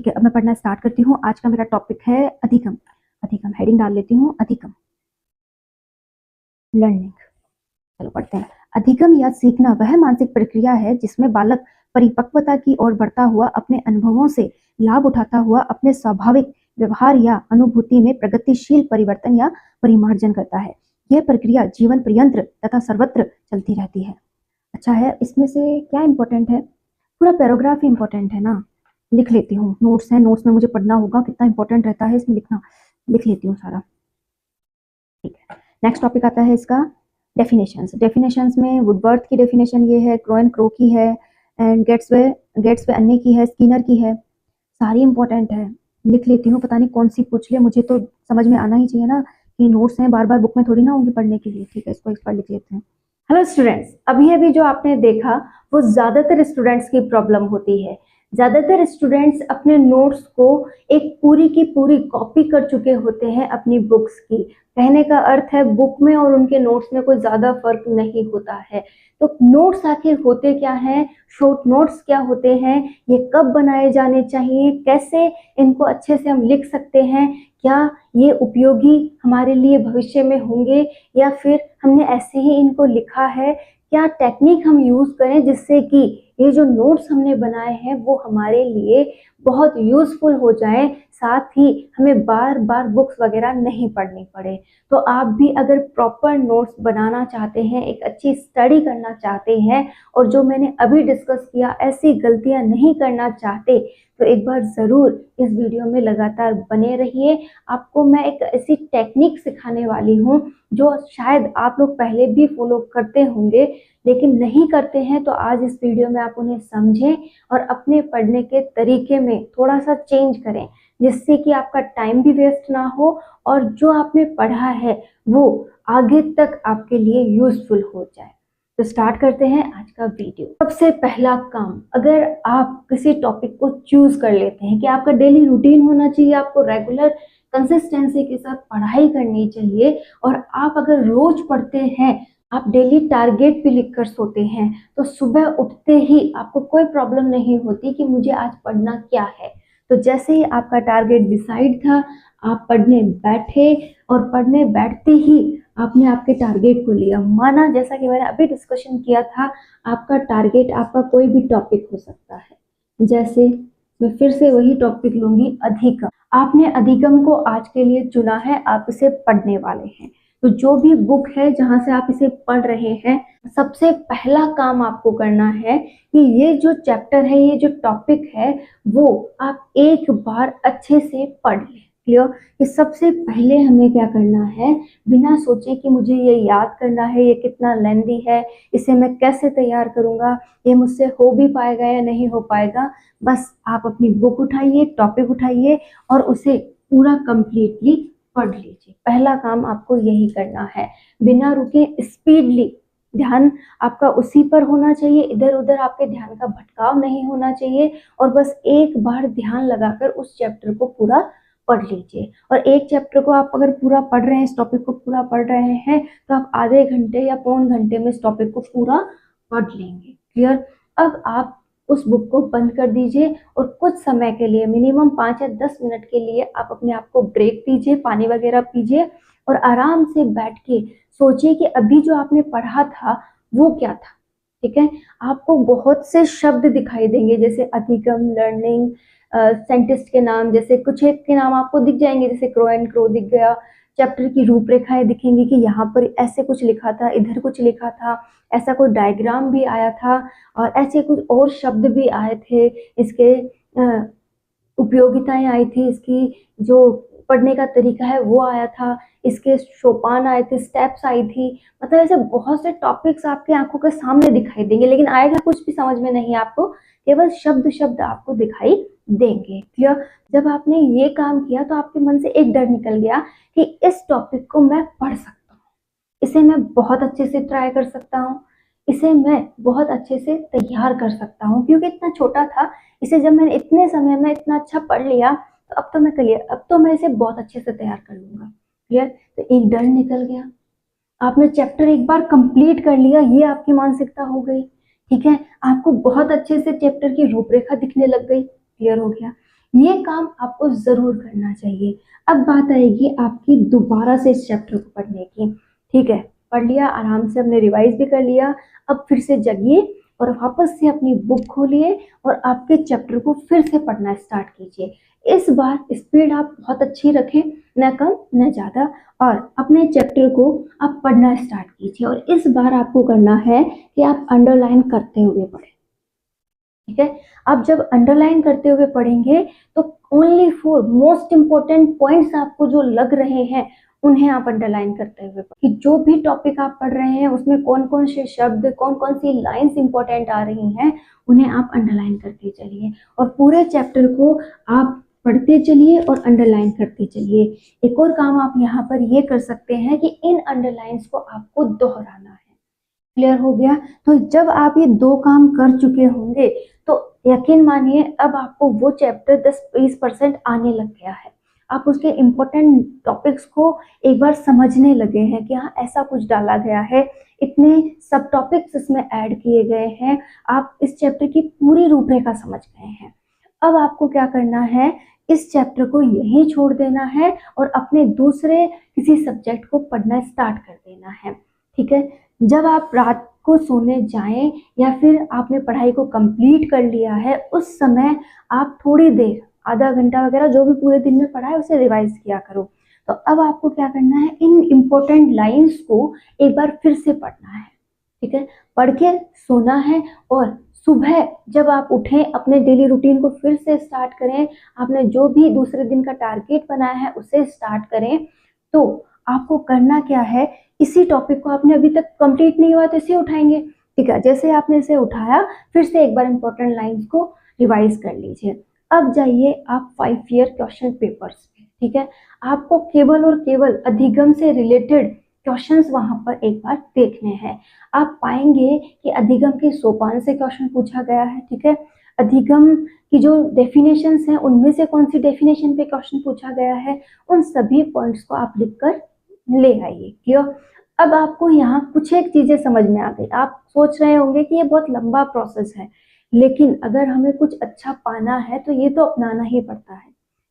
है, अब मैं पढ़ना स्टार्ट करती हूँ। आज का मेरा टॉपिक है अधिगम। अधिगम हेडिंग डाल लेती हूँ, अधिगम लर्निंग। चलो पढ़ते हैं। अधिगम या सीखना वह मानसिक प्रक्रिया है जिसमें बालक परिपक्वता की ओर बढ़ता हुआ अपने अनुभवों से लाभ उठाता हुआ अपने स्वाभाविक व्यवहार या अनुभूति में प्रगतिशील परिवर्तन या परिमार्जन करता है। यह प्रक्रिया जीवन पर्यंत तथा सर्वत्र चलती रहती है। अच्छा है, इसमें से क्या इंपॉर्टेंट है? पूरा पैराग्राफ ही इंपॉर्टेंट है ना। लिख लेती हूँ, नोट्स है, नोट्स में मुझे पढ़ना होगा, कितना इंपॉर्टेंट रहता है इसमें लिखना, लिख लेती हूँ सारा। ठीक है, नेक्स्ट टॉपिक आता है इसका डेफिनेशंस। डेफिनेशंस में वुडवर्थ की डेफिनेशन ये है, क्रोएन क्रो की है, एंड गेट्सवे अन्य की है, स्किनर की है। सारी इंपॉर्टेंट है, लिख लेती हूँ। पता नहीं कौन सी पूछ ले, मुझे तो समझ में आना ही चाहिए ना कि नोट्स हैं, बार बार बुक में थोड़ी ना होंगी पढ़ने के लिए। ठीक है, इसको इस पर लिख लेते हैं। हेलो स्टूडेंट्स, अभी जो आपने देखा वो ज्यादातर स्टूडेंट्स की प्रॉब्लम होती है। ज्यादातर स्टूडेंट्स अपने नोट्स को एक पूरी की पूरी कॉपी कर चुके होते हैं अपनी बुक्स की। कहने का अर्थ है बुक में और उनके नोट्स में कोई ज्यादा फर्क नहीं होता है। तो नोट्स आखिर होते क्या हैं, शॉर्ट नोट्स क्या होते हैं, ये कब बनाए जाने चाहिए, कैसे इनको अच्छे से हम लिख सकते हैं, क्या ये उपयोगी हमारे लिए भविष्य में होंगे या फिर हमने ऐसे ही इनको लिखा है, क्या टेक्निक हम यूज करें जिससे कि ये जो नोट्स हमने बनाए हैं वो हमारे लिए बहुत यूजफुल हो जाए, साथ ही हमें बार बार बुक्स वगैरह नहीं पढ़नी पड़े। तो आप भी अगर प्रॉपर नोट्स बनाना चाहते हैं, एक अच्छी स्टडी करना चाहते हैं और जो मैंने अभी डिस्कस किया ऐसी गलतियां नहीं करना चाहते, तो एक बार ज़रूर इस वीडियो में लगातार बने रहिए। आपको मैं एक ऐसी टेक्निक सिखाने वाली हूँ जो शायद आप लोग पहले भी फॉलो करते होंगे लेकिन नहीं करते हैं, तो आज इस वीडियो में आप उन्हें समझें और अपने पढ़ने के तरीके में थोड़ा सा चेंज करें, जिससे कि आपका टाइम भी वेस्ट ना हो और जो आपने पढ़ा है वो आगे तक आपके लिए यूजफुल हो जाए। तो स्टार्ट करते हैं आज का वीडियो। सबसे पहला काम, अगर आप किसी टॉपिक को चूज कर लेते हैं कि आपका डेली रूटीन होना चाहिए, आपको रेगुलर कंसिस्टेंसी के साथ पढ़ाई करनी चाहिए और आप अगर रोज पढ़ते हैं, आप डेली टारगेट भी लिख कर सोते हैं, तो सुबह उठते ही आपको कोई प्रॉब्लम नहीं होती कि मुझे आज पढ़ना क्या है। तो जैसे ही आपका टारगेट डिसाइड था, आप पढ़ने बैठे और पढ़ने बैठते ही आपने आपके टारगेट को लिया। माना जैसा कि मैंने अभी डिस्कशन किया था, आपका टारगेट आपका कोई भी टॉपिक हो सकता है। जैसे मैं फिर से वही टॉपिक लूंगी, अधिगम। आपने अधिगम को आज के लिए चुना है, आप इसे पढ़ने वाले हैं। तो जो भी बुक है जहां से आप इसे पढ़ रहे हैं, सबसे पहला काम आपको करना है कि ये जो चैप्टर है, ये जो टॉपिक है, वो आप एक बार अच्छे से पढ़ लें। क्लियर? कि सबसे पहले हमें क्या करना है, बिना सोचे कि मुझे ये याद करना है, ये कितना लेंदी है, इसे मैं कैसे तैयार करूंगा, ये मुझसे हो भी पाएगा या नहीं हो पाएगा, बस आप अपनी बुक उठाइए, टॉपिक उठाइए और उसे पूरा कंप्लीटली पढ़ लीजिए। पहला काम आपको यही करना है, बिना रुके स्पीडली। ध्यान आपका उसी पर होना चाहिए, इधर उधर आपके ध्यान का भटकाव नहीं होना चाहिए और बस एक बार ध्यान लगाकर उस चैप्टर को पूरा पढ़ लीजिए। और एक चैप्टर को आप अगर पूरा पढ़ रहे हैं, इस टॉपिक को पूरा पढ़ रहे हैं, तो आप आधे घंटे या पौन घंटे में इस टॉपिक को पूरा पढ़ लेंगे। क्लियर? अब आप उस बुक को बंद कर दीजिए और कुछ समय के लिए, मिनिमम 5 या 10 मिनट के लिए आप अपने आप को ब्रेक दीजिए, पानी वगैरह पीजिए और आराम से बैठ के सोचिए कि अभी जो आपने पढ़ा था वो क्या था। ठीक है? आपको बहुत से शब्द दिखाई देंगे, जैसे अधिगम, लर्निंग, साइंटिस्ट के नाम, जैसे कुछ एक के नाम आपको दिख जाएंगे, जैसे क्रो एंड क्रो दिख गया। चैप्टर की रूपरेखाएं दिखेंगी कि यहाँ पर ऐसे कुछ लिखा था, इधर कुछ लिखा था, ऐसा कोई डायग्राम भी आया था और ऐसे कुछ और शब्द भी आए थे, इसके उपयोगिताएं आई थी, इसकी जो पढ़ने का तरीका है वो आया था, इसके सोपान आए थे, स्टेप्स आई थी। मतलब ऐसे बहुत से टॉपिक्स आपके आंखों के सामने दिखाई देंगे, लेकिन आएगा कुछ भी समझ में नहीं आपको, केवल शब्द शब्द आपको दिखाई देंगे। क्लियर? जब आपने ये काम किया तो आपके मन से एक डर निकल गया कि इस टॉपिक को मैं पढ़ सकता हूँ, इसे मैं बहुत अच्छे से ट्राई कर सकता हूँ, इसे मैं बहुत अच्छे से तैयार कर सकता हूँ, क्योंकि इतना छोटा था, इसे जब मैंने इतने समय में इतना अच्छा पढ़ लिया तो अब तो मैं क्लियर, अब तो मैं इसे बहुत अच्छे से तैयार कर लूंगा। क्लियर? तो एक डर निकल गया, आपने चैप्टर एक बार कंप्लीट कर लिया, ये आपकी मानसिकता हो गई। ठीक है? आपको बहुत अच्छे से चैप्टर की रूपरेखा दिखने लग गई। क्लियर हो गया? ये काम आपको जरूर करना चाहिए। अब बात आएगी आपकी दोबारा से इस चैप्टर को पढ़ने की। ठीक है, पढ़ लिया आराम से, हमने रिवाइज भी कर लिया। अब फिर से जगिए और वापस से अपनी बुक खोलिए और आपके चैप्टर को फिर से पढ़ना स्टार्ट कीजिए। इस बार स्पीड आप बहुत अच्छी रखें, न कम न ज्यादा, और अपने चैप्टर को आप पढ़ना स्टार्ट कीजिए। और इस बार आपको करना है कि आप अंडरलाइन करते हुए पढ़ें। ठीक है, आप जब अंडरलाइन करते हुए पढ़ेंगे तो only for most important points आपको जो लग रहे हैं उन्हें आप अंडरलाइन करते हुए पढ़ें। कि जो भी टॉपिक आप पढ़ रहे हैं उसमें कौन कौन से शब्द, कौन कौन सी लाइंस इंपॉर्टेंट आ रही हैं, उन्हें आप अंडरलाइन करते चलिए और पूरे चैप्टर को आप पढ़ते चलिए और अंडरलाइन करते चलिए। एक और काम आप यहाँ पर ये कर सकते हैं कि इन अंडरलाइंस को आपको दोहराना है। क्लियर हो गया? तो जब आप ये दो काम कर चुके होंगे तो यकीन मानिए अब आपको वो चैप्टर 10-20% आने लग गया है। आप उसके इम्पोर्टेंट टॉपिक्स को एक बार समझने लगे हैं कि हाँ ऐसा कुछ डाला गया है, इतने सब टॉपिक्स इसमें ऐड किए गए हैं। आप इस चैप्टर की पूरी रूपरेखा समझ गए हैं। अब आपको क्या करना है, इस चैप्टर को यहीं छोड़ देना है और अपने दूसरे किसी सब्जेक्ट को पढ़ना स्टार्ट कर देना है। ठीक है, जब आप रात को सोने जाएं या फिर आपने पढ़ाई को कंप्लीट कर लिया है, उस समय आप थोड़ी देर, आधा घंटा वगैरह जो भी पूरे दिन में पढ़ा है उसे रिवाइज किया करो। तो अब आपको क्या करना है, इन इम्पोर्टेंट लाइंस को एक बार फिर से पढ़ना है। ठीक है, पढ़ के सोना है और सुबह जब आप उठें अपने डेली रूटीन को फिर से स्टार्ट करें, आपने जो भी दूसरे दिन का टारगेट बनाया है उसे स्टार्ट करें। तो आपको करना क्या है, इसी टॉपिक को आपने अभी तक कंप्लीट नहीं हुआ तो इसे उठाएंगे। ठीक है, जैसे आपने इसे उठाया फिर से एक बार इंपॉर्टेंट लाइंस को रिवाइज कर लीजिए। अब जाइए आप 5 ईयर क्वेश्चन पेपर्स पे। ठीक है, आपको केवल और केवल अधिगम से रिलेटेड क्वेश्चंस वहां पर एक बार देखने हैं। आप पाएंगे कि अधिगम के सोपान से क्वेश्चन पूछा गया है। ठीक है, अधिगम की जो डेफिनेशंस हैं उनमें से कौन सी डेफिनेशन पे क्वेश्चन पूछा गया है, उन सभी पॉइंट्स को आप लिखकर ले आइए। क्लियर? अब आपको यहाँ कुछ एक चीजें समझ में आ गई। आप सोच रहे होंगे कि ये बहुत लंबा प्रोसेस है, लेकिन अगर हमें कुछ अच्छा पाना है तो ये तो अपनाना ही पड़ता है।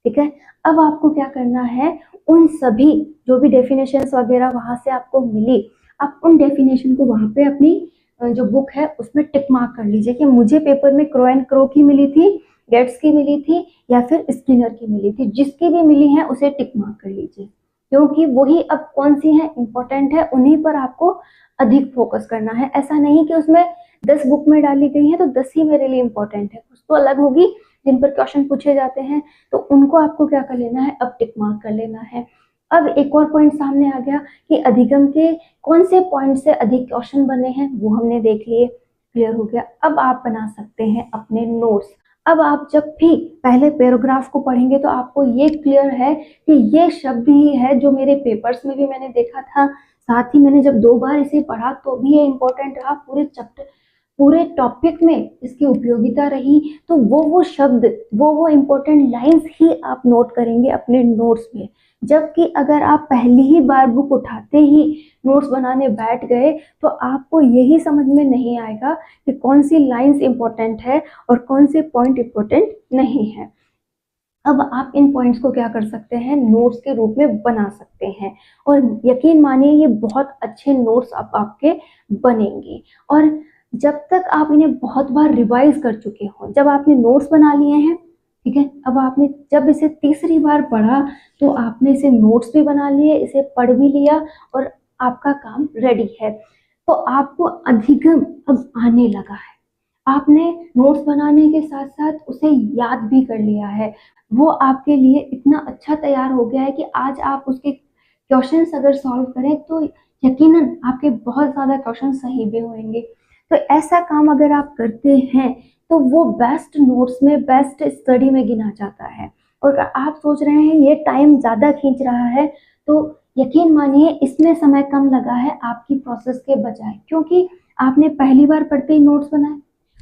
ठीक है, अब आपको क्या करना है, उन सभी जो भी डेफिनेशंस वगैरह वहां से आपको मिली, आप उन डेफिनेशन को वहां पे अपनी जो बुक है उसमें टिक मार्क कर लीजिए कि मुझे पेपर में क्रो एंड क्रो की मिली थी, गेट्स की मिली थी या फिर स्किनर की मिली थी। जिसकी भी मिली है उसे टिक मार्क कर लीजिए, क्योंकि वही अब कौन सी है इंपॉर्टेंट है, उन्हीं पर आपको अधिक फोकस करना है। ऐसा नहीं कि उसमें 10 बुक में डाली गई है तो 10 ही मेरे लिए इंपॉर्टेंट है, कुछ तो अलग होगी जिन पर क्वेश्चन पूछे जाते हैं, तो उनको आपको क्या कर लेना है, अब टिक मार्क कर लेना है। अब एक और पॉइंट सामने आ गया कि अधिगम के कौन से पॉइंट से अधिक क्वेश्चन बने हैं वो हमने देख लिए। क्लियर हो गया? अब आप बना सकते हैं अपने नोट्स। अब आप जब भी पहले पैराग्राफ को पढ़ेंगे तो आपको ये क्लियर है कि ये शब्द ही है जो मेरे पेपर्स में भी मैंने देखा था, साथ ही मैंने जब 2 बार इसे पढ़ा तो भी ये इंपॉर्टेंट रहा, पूरे चैप्टर पूरे टॉपिक में इसकी उपयोगिता रही। तो वो शब्द, वो इंपॉर्टेंट लाइंस ही आप नोट करेंगे अपने नोट्स में। जबकि अगर आप पहली ही बार बुक उठाते ही नोट्स बनाने बैठ गए तो आपको यही समझ में नहीं आएगा कि कौन सी लाइंस इंपॉर्टेंट है और कौन से पॉइंट इंपॉर्टेंट नहीं है। अब आप इन पॉइंट्स को क्या कर सकते हैं, नोट्स के रूप में बना सकते हैं और यकीन मानिए ये बहुत अच्छे नोट्स अब आपके बनेंगे। और जब तक आप इन्हें बहुत बार रिवाइज कर चुके हो, जब आपने नोट्स बना लिए हैं, ठीक है, अब आपने जब इसे तीसरी बार पढ़ा तो आपने इसे नोट्स भी बना लिए, इसे पढ़ भी लिया और आपका काम रेडी है। तो आपको अधिगम अब आने लगा है। आपने नोट्स बनाने के साथ साथ उसे याद भी कर लिया है। वो आपके लिए इतना अच्छा तैयार हो गया है कि आज आप उसके क्वेश्चंस अगर सॉल्व करें तो यकीनन आपके बहुत ज़्यादा क्वेश्चन सही भी होंगे। तो ऐसा काम अगर आप करते हैं तो वो बेस्ट नोट्स में, बेस्ट स्टडी में गिना जाता है। और आप सोच रहे हैं ये टाइम ज़्यादा खींच रहा है, तो यकीन मानिए इसमें समय कम लगा है आपकी प्रोसेस के बजाय, क्योंकि आपने पहली बार पढ़ते ही नोट्स बनाए,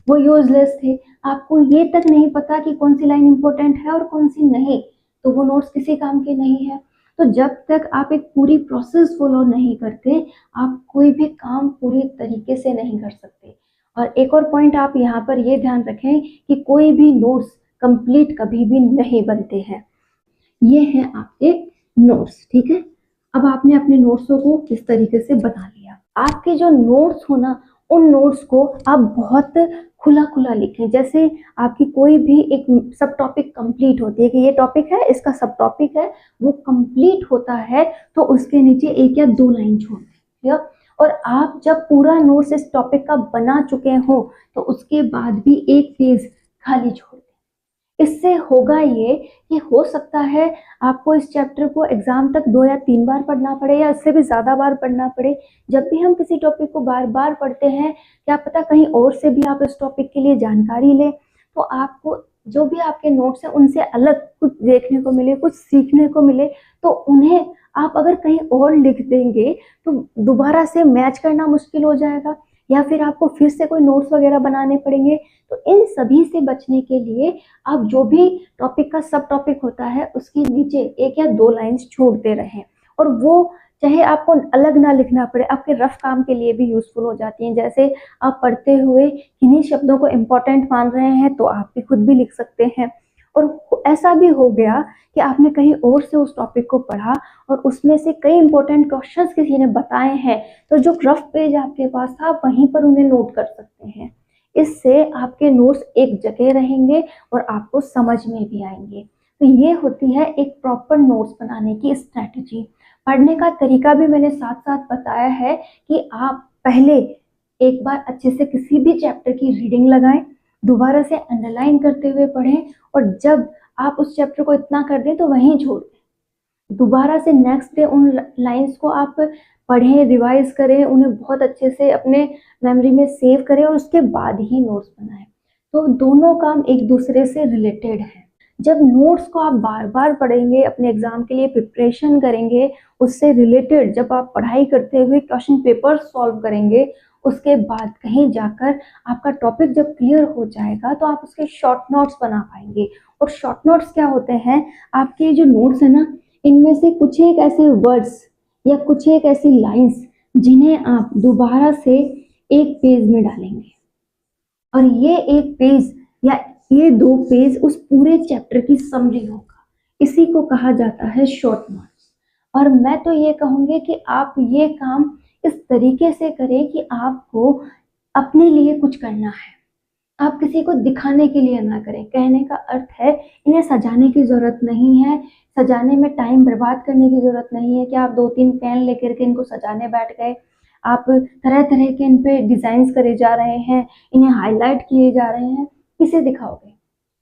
वो यूजलेस थे। आपको ये तक नहीं पता कि कौन सी लाइन इंपॉर्टेंट है और कौन सी नहीं, तो वो नोट्स किसी काम के नहीं है। तो जब तक आप एक पूरी प्रोसेस फॉलो नहीं करते, आप कोई भी काम पूरी तरीके से नहीं कर सकते। और एक और पॉइंट आप यहाँ पर ये ध्यान रखें कि कोई भी नोट्स कंप्लीट कभी भी नहीं बनते हैं। ये हैं आपके नोट्स, ठीक है। अब आपने अपने नोट्सों को किस तरीके से बना लिया। आपके जो नोट्स हो ना, उन नोट्स को आप बहुत खुला खुला लिखें। जैसे आपकी कोई भी एक सब टॉपिक कंप्लीट होती है कि ये टॉपिक है, इसका सब टॉपिक है, वो कंप्लीट होता है तो उसके नीचे एक या दो लाइन छोड़ दें, ठीक है। और आप जब पूरा नोट्स इस टॉपिक का बना चुके हो तो उसके बाद भी एक पेज खाली छोड़ दें। इससे होगा ये कि हो सकता है आपको इस चैप्टर को एग्जाम तक 2 या 3 बार पढ़ना पड़े या इससे भी ज़्यादा बार पढ़ना पड़े। जब भी हम किसी टॉपिक को बार बार पढ़ते हैं, क्या पता कहीं और से भी आप इस टॉपिक के लिए जानकारी लें, तो आपको जो भी आपके नोट्स हैं उनसे अलग कुछ देखने को मिले, कुछ सीखने को मिले। तो उन्हें आप अगर कहीं और लिख देंगे तो दोबारा से मैच करना मुश्किल हो जाएगा, या फिर आपको फिर से कोई नोट्स वगैरह बनाने पड़ेंगे। तो इन सभी से बचने के लिए आप जो भी टॉपिक का सब टॉपिक होता है उसके नीचे एक या दो लाइंस छोड़ते रहें, और वो चाहे आपको अलग ना लिखना पड़े, आपके रफ काम के लिए भी यूजफुल हो जाती हैं। जैसे आप पढ़ते हुए किन्हीं शब्दों को इम्पोर्टेंट मान रहे हैं तो आप भी खुद भी लिख सकते हैं। और ऐसा भी हो गया कि आपने कहीं और से उस टॉपिक को पढ़ा और उसमें से कई इंपॉर्टेंट क्वेश्चंस किसी ने बताए हैं, तो जो रफ पेज आपके पास था आप वहीं पर उन्हें नोट कर सकते हैं। इससे आपके नोट्स एक जगह रहेंगे और आपको समझ में भी आएंगे। तो ये होती है एक प्रॉपर नोट्स बनाने की स्ट्रैटेजी। पढ़ने का तरीका भी मैंने साथ साथ बताया है कि आप पहले एक बार अच्छे से किसी भी चैप्टर की रीडिंग लगाएं, दोबारा से अंडरलाइन करते हुए पढ़ें, और जब आप उस चैप्टर को इतना कर दें तो वहीं छोड़ दें। दोबारा से नेक्स्ट डे उन लाइंस को आप पढ़ें, रिवाइज करें, उन्हें बहुत अच्छे से अपने मेमोरी में सेव करें और उसके बाद ही नोट्स बनाएं। तो दोनों काम एक दूसरे से रिलेटेड हैं। जब नोट्स को आप बार बार पढ़ेंगे, अपने एग्जाम के लिए प्रिपरेशन करेंगे, उससे रिलेटेड जब आप पढ़ाई करते हुए क्वेश्चन पेपर सॉल्व करेंगे, उसके बाद कहीं जाकर आपका टॉपिक जब क्लियर हो जाएगा तो आप उसके शॉर्ट नोट्स बना पाएंगे। और शॉर्ट नोट्स क्या होते हैं, आपके जो नोट्स है ना, इनमें से कुछ एक ऐसे वर्ड्स या कुछ एक ऐसी लाइंस जिन्हें आप दोबारा से एक पेज में डालेंगे, और ये एक पेज या ये दो पेज उस पूरे चैप्टर की समरी होगा। इसी को कहा जाता है शॉर्ट नोट्स। और मैं तो ये कहूँगी कि आप ये काम इस तरीके से करें कि आपको अपने लिए कुछ करना है, आप किसी को दिखाने के लिए ना करें। कहने का अर्थ है इन्हें सजाने की जरूरत नहीं है, सजाने में टाइम बर्बाद करने की जरूरत नहीं है कि आप 2-3 पेन लेकर के इनको सजाने बैठ गए, आप तरह तरह के इन पे डिजाइन करे जा रहे हैं, इन्हें हाईलाइट किए जा रहे हैं। किसे दिखाओगे?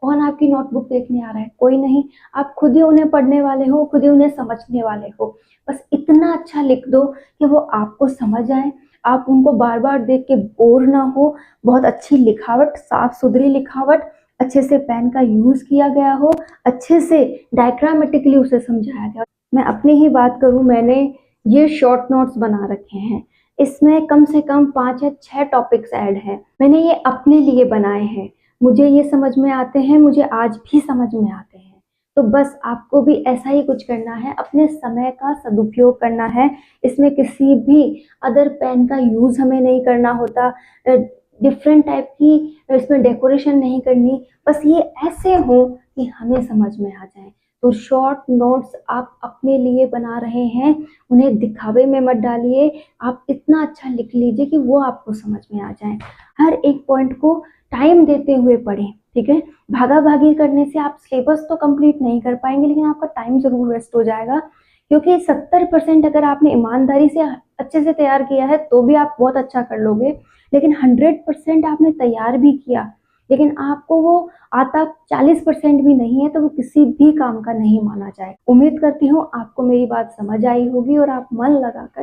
कौन आपकी नोटबुक देखने आ रहा है? कोई नहीं। आप खुद ही उन्हें पढ़ने वाले हो, खुद ही उन्हें समझने वाले हो। बस इतना अच्छा लिख दो कि वो आपको समझ आए, आप उनको बार बार देख के बोर ना हो। बहुत अच्छी लिखावट, साफ सुथरी लिखावट, अच्छे से पेन का यूज किया गया हो, अच्छे से डायग्रामेटिकली उसे समझाया गया। मैं अपनी ही बात करूं, मैंने ये शॉर्ट नोट्स बना रखे हैं, इसमें कम से कम 5 या 6 टॉपिक्स ऐड हैं। मैंने ये अपने लिए बनाए हैं, मुझे ये समझ में आते हैं, मुझे आज भी समझ में आते हैं। तो बस आपको भी ऐसा ही कुछ करना है, अपने समय का सदुपयोग करना है। इसमें किसी भी अदर पेन का यूज हमें नहीं करना होता, डिफरेंट टाइप की इसमें डेकोरेशन नहीं करनी, बस ये ऐसे हो कि हमें समझ में आ जाए। तो शॉर्ट नोट्स आप अपने लिए बना रहे हैं, उन्हें दिखावे में मत डालिए, आप इतना अच्छा लिख लीजिए कि वो आपको समझ में आ जाए। हर एक पॉइंट को टाइम देते हुए पढ़ें, ठीक है। भागा भागी करने से आप सिलेबस तो कंप्लीट नहीं कर पाएंगे, लेकिन आपका टाइम जरूर वेस्ट हो जाएगा। क्योंकि 70% अगर आपने ईमानदारी से अच्छे से तैयार किया है तो भी आप बहुत अच्छा कर लोगे, लेकिन 100% आपने तैयार भी किया लेकिन आपको वो आता 40% भी नहीं है, तो वो किसी भी काम का नहीं माना जाए। उम्मीद करती हूँ आपको मेरी बात समझ आई होगी और आप मन लगाकर